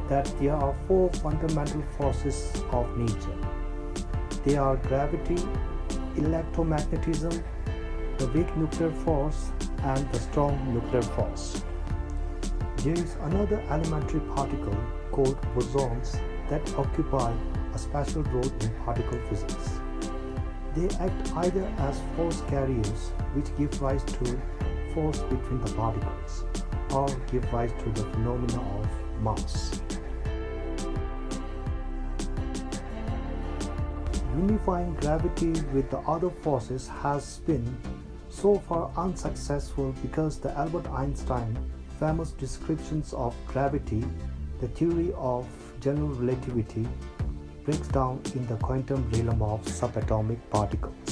that there are four fundamental forces of nature. They are gravity, electromagnetism, the weak nuclear force, and the strong nuclear force. There is another elementary particle called bosons that occupy a special role in particle physics. They act either as force carriers, which give rise to force between the particles, or give rise to the phenomena of mass. Unifying gravity with the other forces has been so far unsuccessful because the Albert Einstein famous descriptions of gravity, the theory of general relativity, breaks down in the quantum realm of subatomic particles.